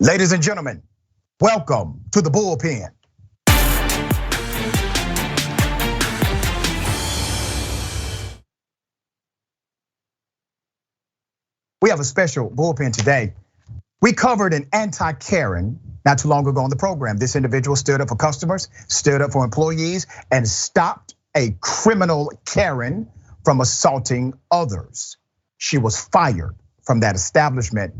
Ladies and gentlemen, welcome to the Bullpen. We have a special Bullpen today. We covered an anti-Karen not too long ago on the program. This individual stood up for customers, stood up for employees, and stopped a criminal Karen from assaulting others. She was fired from that establishment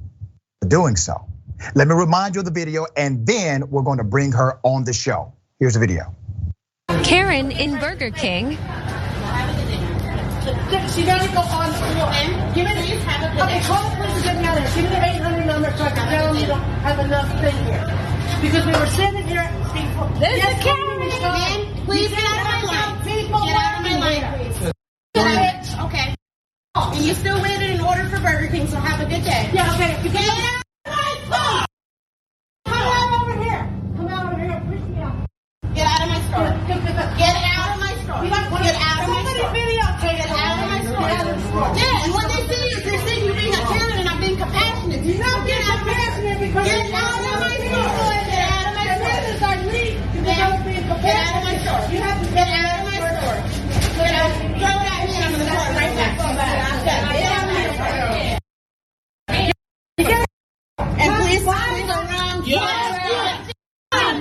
for doing so. Let me remind you of the video, and then we're going to bring her on the show. Here's the video. Karen in Burger King. She doesn't go on the floor. Give me the okay, call the police to get me out of here. Give me the 800 number so I can tell them you don't have enough thing here. Because we were sitting here. There's a Karen. Man, please get out of my life. Get out of my life, please. Okay. And you still waited in order for Burger King, so have a good day. Yeah, okay. You get out of my phone. Come out over here. Come out over here. Push me out. Get out of my store. Get out of my store. Get out of my store. Get out of my store. Yeah, and what they say is they're saying you're being a Karen and I'm being compassionate. You're not being compassionate because get out of my store. Get out of my store. Get out of my store. You have to get out of my store. Get out. Throw it at me and I'm gonna throw it right back. Get out of my store. And please go around.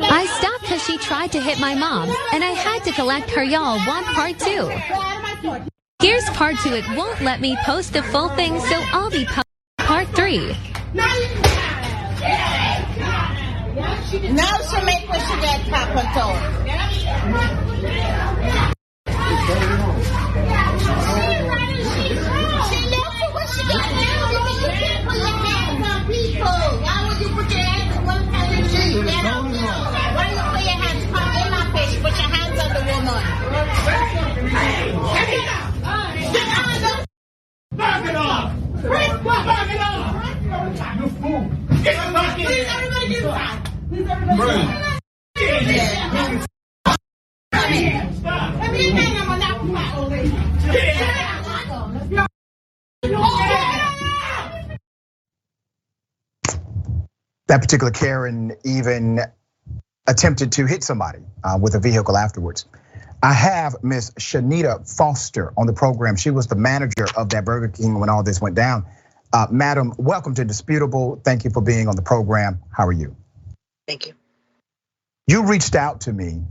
I stopped because she tried to hit my mom, and I had to collect her. Y'all want part 2? Here's part 2. It won't let me post the full thing, so I'll be posting part 3. Now she'll make what she got Papa told. She knows what she got now. You can't put your hands on people. Why would you put your hands on one person? Why do you put your hands in my face? Put your hands on the woman. Back it off! Back it off! You fool! Get back in! Please, everybody get inside. Please, everybody get inside. Stop! Let me in there, I'm gonna knock you out, old lady. That particular Karen even attempted to hit somebody with a vehicle afterwards. I have Miss Shanita Foster on the program. She was the manager of that Burger King when all this went down. Madam, welcome to Disputable. Thank you for being on the program. How are you? Thank you. You reached out to me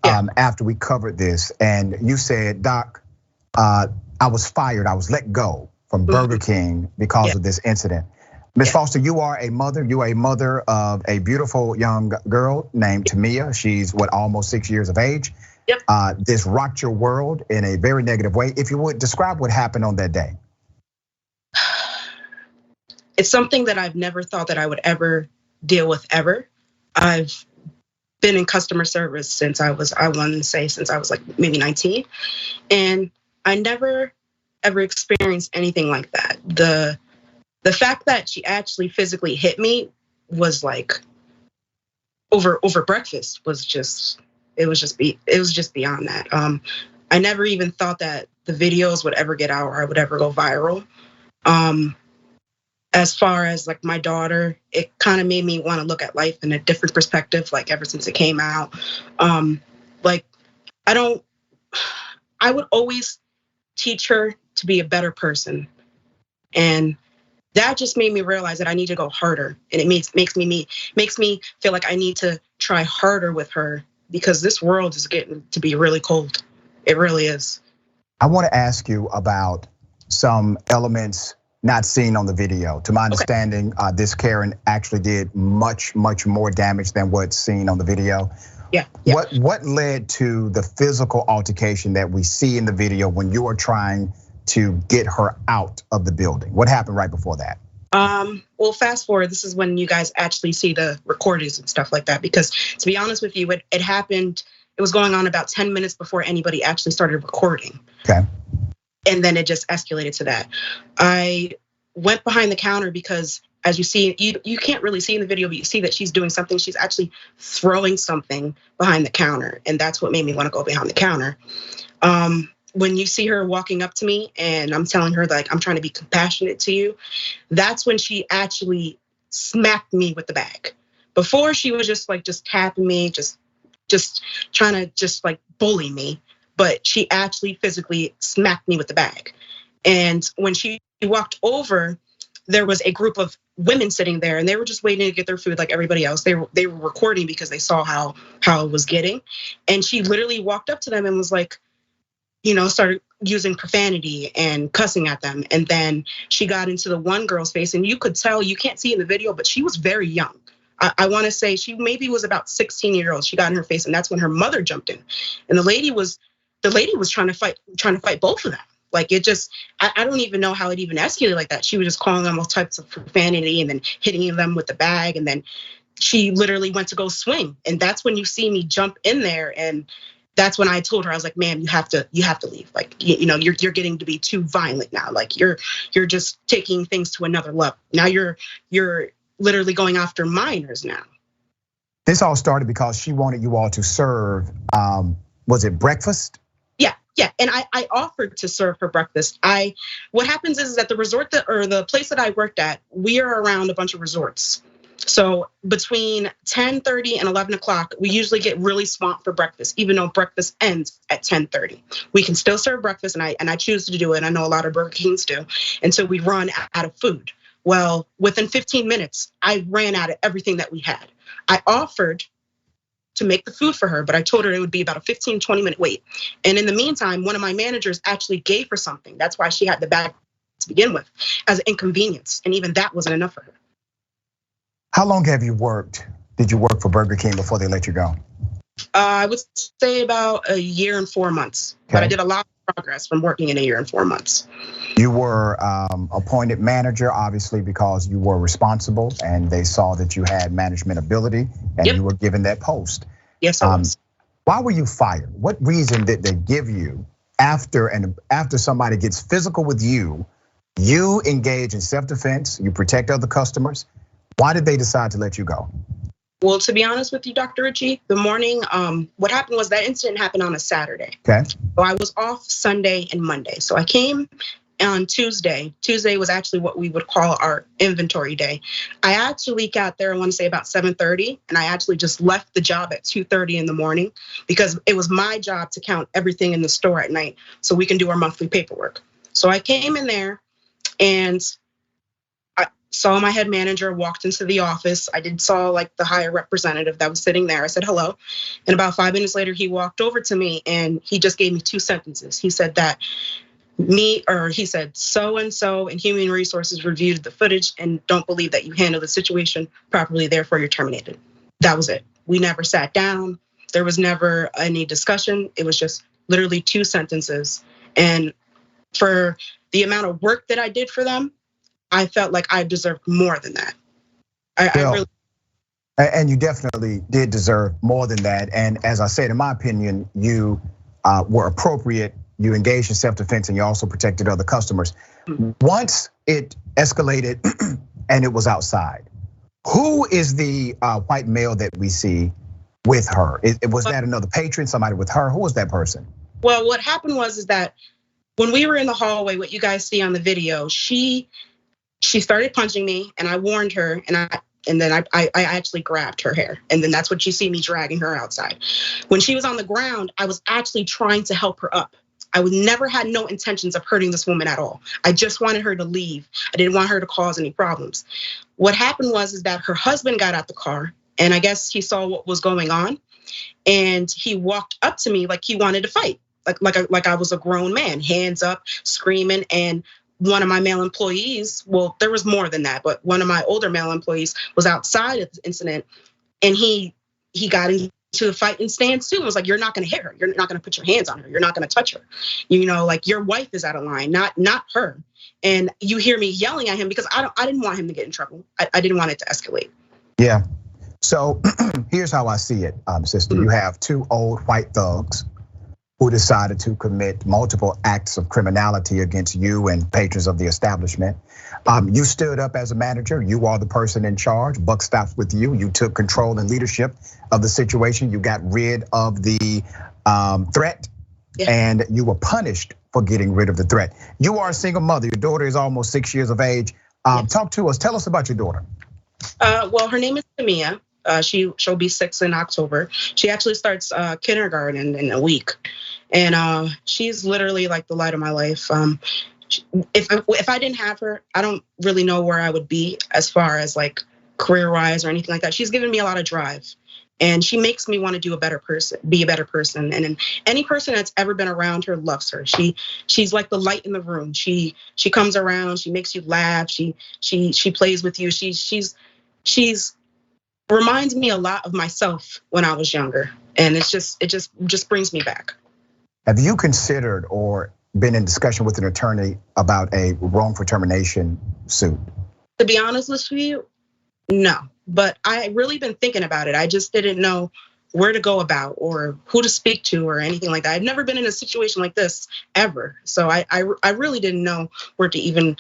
after we covered this, and you said, Doc, I was fired. I was let go from Burger King because of this incident. Ms. Foster, you are a mother. You are a mother of a beautiful young girl named Tamia. She's almost 6 years of age. Yep. This rocked your world in a very negative way. If you would describe what happened on that day. It's something that I've never thought that I would ever deal with ever. I've been in customer service since I was like maybe 19. And I never ever experienced anything like that. The fact that she actually physically hit me was like over breakfast was just beyond that. I never even thought that the videos would ever get out or I would ever go viral. As far as like my daughter, it kind of made me want to look at life in a different perspective. Like ever since it came out, like I would always teach her to be a better person, and that just made me realize that I need to go harder, and it makes me feel like I need to try harder with her because this world is getting to be really cold. It really is. I want to ask you about some elements not seen on the video. To my understanding, this Karen actually did much more damage than what's seen on the video. Yeah. What led to the physical altercation that we see in the video when you are trying to get her out of the building? What happened right before that? Well, fast forward, this is when you guys actually see the recordings and stuff like that. Because to be honest with you, it happened, it was going on about 10 minutes before anybody actually started recording. Okay. And then it just escalated to that. I went behind the counter because as you see, you can't really see in the video, but you see that she's doing something. She's actually throwing something behind the counter. And that's what made me want to go behind the counter. When you see her walking up to me and I'm telling her like, I'm trying to be compassionate to you, that's when she actually smacked me with the bag. Before she was just tapping me, just trying to just like bully me, but she actually physically smacked me with the bag. And when she walked over, there was a group of women sitting there, and they were just waiting to get their food like everybody else. They were recording because they saw how it was getting. And she literally walked up to them and was like, started using profanity and cussing at them. And then she got into the one girl's face, and you could tell, you can't see in the video, but she was very young. I want to say she maybe was about 16 years old. She got in her face, and that's when her mother jumped in. And the lady was trying to fight both of them. Like it just, I don't even know how it even escalated like that. She was just calling them all types of profanity and then hitting them with the bag. And then she literally went to go swing. And that's when you see me jump in there. And that's when I told her, I was like, ma'am, you have to leave. Like, you're getting to be too violent now. Like you're just taking things to another level. Now you're literally going after minors now. This all started because she wanted you all to serve, was it breakfast? Yeah, and I offered to serve her breakfast. What happens is that the resort or the place that I worked at, we are around a bunch of resorts. So between 10:30 and 11 o'clock, we usually get really swamped for breakfast, even though breakfast ends at 10:30. We can still serve breakfast, and I choose to do it. I know a lot of Burger Kings do, and so we run out of food. Well, within 15 minutes, I ran out of everything that we had. I offered to make the food for her, but I told her it would be about a 15-20 minute wait. And in the meantime, one of my managers actually gave her something. That's why she had the bag to begin with, as an inconvenience. And even that wasn't enough for her. How long did you work for Burger King before they let you go? I would say about a year and 4 months. Okay. But I did a lot of progress from working in a year and 4 months. You were appointed manager, obviously, because you were responsible and they saw that you had management ability and you were given that post. Yes, I was. Why were you fired? What reason did they give you after somebody gets physical with you? You engage in self-defense, you protect other customers. Why did they decide to let you go? Well, to be honest with you, Dr. Ritchie, the morning, what happened was that incident happened on a Saturday. Okay. So I was off Sunday and Monday. So I came on Tuesday. Tuesday was actually what we would call our inventory day. I actually got there, I want to say about 7:30, and I actually just left the job at 2:30 in the morning because it was my job to count everything in the store at night so we can do our monthly paperwork. So I came in there and I saw my head manager, walked into the office. I saw like the higher representative that was sitting there. I said hello. And about 5 minutes later, he walked over to me and he just gave me 2 sentences. He said that he said so-and-so in human resources reviewed the footage and don't believe that you handled the situation properly, therefore you're terminated. That was it. We never sat down. There was never any discussion. It was just literally 2 sentences. And for the amount of work that I did for them, I felt like I deserved more than that. And you definitely did deserve more than that. And as I said, in my opinion, you were appropriate. You engaged in self-defense and you also protected other customers. Once it escalated and it was outside, who is the white male that we see with her? Was that another patron, somebody with her? Who was that person? Well, what happened is that when we were in the hallway, what you guys see on the video, she started punching me and I warned her and then I actually grabbed her hair. And then that's what you see me dragging her outside. When she was on the ground, I was actually trying to help her up. I never had no intentions of hurting this woman at all. I just wanted her to leave. I didn't want her to cause any problems. What happened is that her husband got out the car and I guess he saw what was going on. And he walked up to me like he wanted to fight. Like I was a grown man, hands up, screaming. And one of my male employees, well, there was more than that, but one of my older male employees was outside of the incident and he got into the fighting stance too. It was like, you're not gonna hit her. You're not gonna put your hands on her. You're not gonna touch her. Like your wife is out of line, not her. And you hear me yelling at him because I didn't want him to get in trouble. I didn't want it to escalate. Yeah, so here's how I see it, sister. You have 2 old white thugs who decided to commit multiple acts of criminality against you and patrons of the establishment. You stood up as a manager. You are the person in charge. Buck stops with you. You took control and leadership of the situation. You got rid of the threat and you were punished for getting rid of the threat. You are a single mother. Your daughter is almost 6 years of age. Talk to us. Tell us about your daughter. Well, her name is Tamia. She'll be 6 in October. She actually starts kindergarten in a week, and she's literally like the light of my life. If I didn't have her, I don't really know where I would be as far as like career-wise or anything like that. She's given me a lot of drive, and she makes me want to be a better person. And any person that's ever been around her loves her. She's like the light in the room. She comes around. She makes you laugh. She plays with you. She's reminds me a lot of myself when I was younger, and it just brings me back. Have you considered or been in discussion with an attorney about a wrongful termination suit? To be honest with you, no. But I really been thinking about it. I just didn't know where to go about or who to speak to or anything like that. I've never been in a situation like this ever, so I really didn't know where to even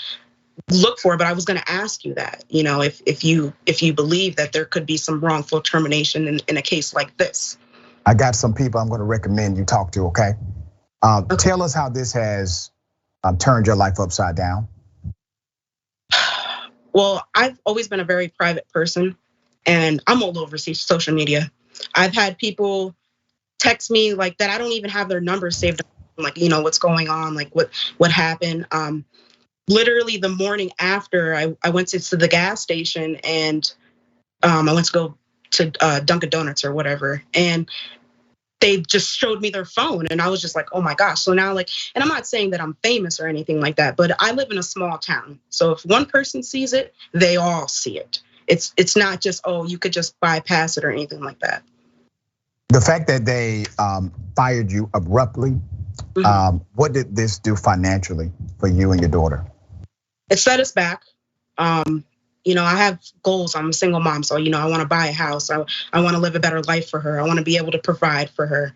look for. But I was going to ask you that, if you believe that there could be some wrongful termination in a case like this. I got some people I'm going to recommend you talk to. Okay. Tell us how this has turned your life upside down. Well, I've always been a very private person, and I'm all over social media. I've had people text me like that. I don't even have their numbers saved. Like, what's going on? Like what happened? Literally the morning after I went to the gas station, and I went to go to Dunkin' Donuts or whatever, and they just showed me their phone, and I was just like, oh my gosh. So now, like, and I'm not saying that I'm famous or anything like that, but I live in a small town. So if one person sees it, they all see it. It's not just, oh, you could just bypass it or anything like that. The fact that they fired you abruptly, what did this do financially for you and your daughter? It set us back. I have goals. I'm a single mom, so I want to buy a house. I want to live a better life for her. I want to be able to provide for her.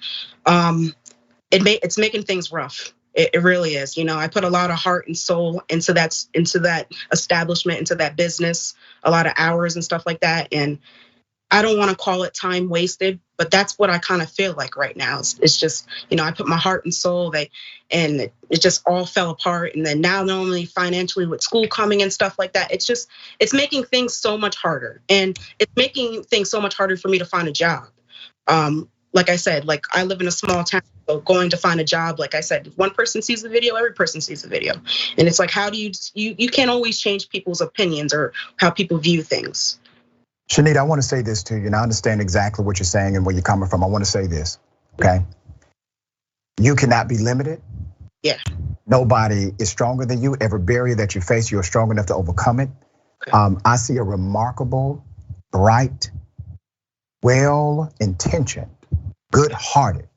It's making things rough. It really is. I put a lot of heart and soul into that establishment, into that business, a lot of hours and stuff like that. And I don't want to call it time wasted, but that's what I kind of feel like right now. It's just, I put my heart and soul, and it just all fell apart. And then now, not only financially with school coming and stuff like that, it's making things so much harder. And it's making things so much harder for me to find a job. Like I said, like I live in a small town, so going to find a job, like I said, if one person sees the video, every person sees the video. And it's like, how do you can't always change people's opinions or how people view things. Shanita, I want to say this to you, and I understand exactly what you're saying and where you're coming from. I want to say this, okay? You cannot be limited. Yeah. Nobody is stronger than you. Every barrier that you face, you're strong enough to overcome it. Okay. I see a remarkable, bright, well-intentioned, good-hearted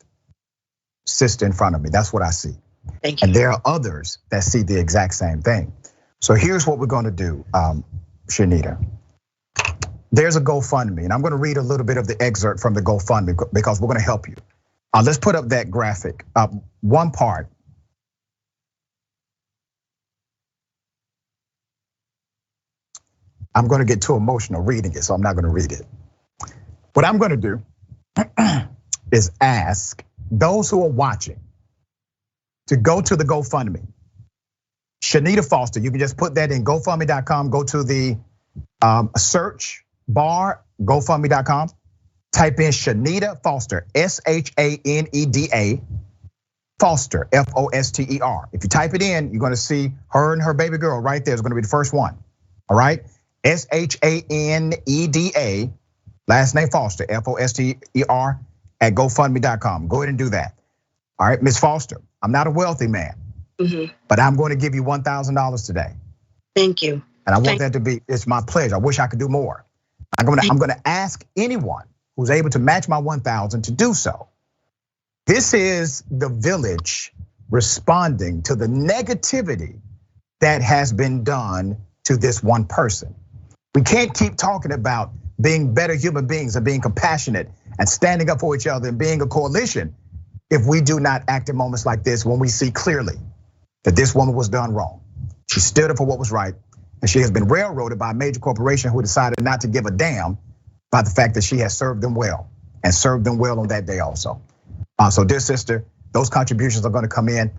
sister in front of me. That's what I see. Thank you. And there are others that see the exact same thing. So here's what we're going to do, Shanita. There's a GoFundMe, and I'm going to read a little bit of the excerpt from the GoFundMe because we're going to help you. Let's put up that graphic. One part. I'm going to get too emotional reading it, so I'm not going to read it. What I'm going to do is ask those who are watching to go to the GoFundMe. Shanita Foster, you can just put that in GoFundMe.com, go to the search bar, GoFundMe.com, type in Shanita Foster, SHANEDA, Foster, FOSTER. If you type it in, you're gonna see her and her baby girl right there. It's gonna be the first one, all right? SHANEDA, last name Foster, FOSTER, at GoFundMe.com. Go ahead and do that. All right, Ms. Foster, I'm not a wealthy man, but I'm going to give you $1,000 today. Thank you. And I want that to be, it's my pleasure. I wish I could do more. I'm gonna ask anyone who's able to match my 1,000 to do so. This is the village responding to the negativity that has been done to this one person. We can't keep talking about being better human beings and being compassionate and standing up for each other and being a coalition if we do not act in moments like this when we see clearly that this woman was done wrong. She stood up for what was right. And she has been railroaded by a major corporation who decided not to give a damn by the fact that she has served them well and served them well on that day also. So dear sister, those contributions are gonna come in.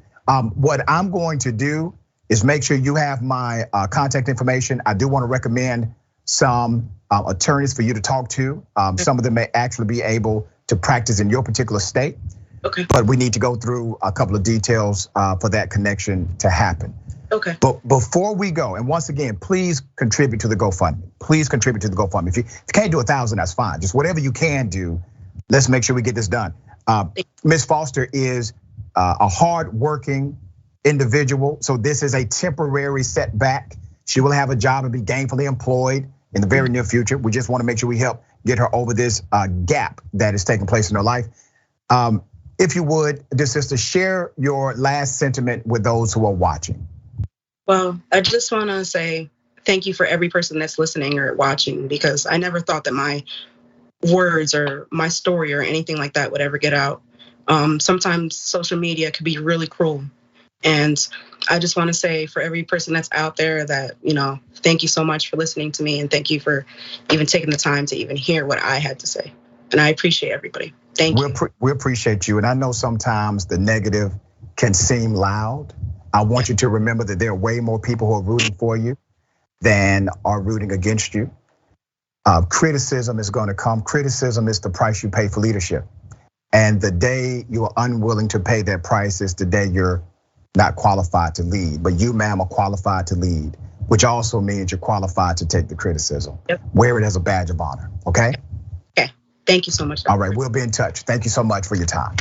What I'm going to do is make sure you have my contact information. I do wanna recommend some attorneys for you to talk to. Some of them may actually be able to practice in your particular state. Okay. But we need to go through a couple of details for that connection to happen. Okay. But before we go, and once again, please contribute to the GoFundMe. Please contribute to the GoFundMe. If you can't do 1,000, that's fine. Just whatever you can do, let's make sure we get this done. Ms. Foster is a hardworking individual, so this is a temporary setback. She will have a job and be gainfully employed in the very near future. We just want to make sure we help get her over this gap that is taking place in her life. If you would, dear sister, share your last sentiment with those who are watching. Well, I just want to say thank you for every person that's listening or watching, because I never thought that my words or my story or anything like that would ever get out. Sometimes social media could be really cruel. And I just want to say for every person that's out there that, thank you so much for listening to me, and thank you for even taking the time to even hear what I had to say. And I appreciate everybody. Thank you. We appreciate you. And I know sometimes the negative can seem loud. I want you to remember that there are way more people who are rooting for you than are rooting against you. Criticism is going to come. Criticism is the price you pay for leadership. And the day you are unwilling to pay that price is the day you're not qualified to lead. But you, ma'am, are qualified to lead, which also means you're qualified to take the criticism. Yep. Wear it as a badge of honor, okay? Okay, thank you so much. All right, we'll be in touch. Thank you so much for your time.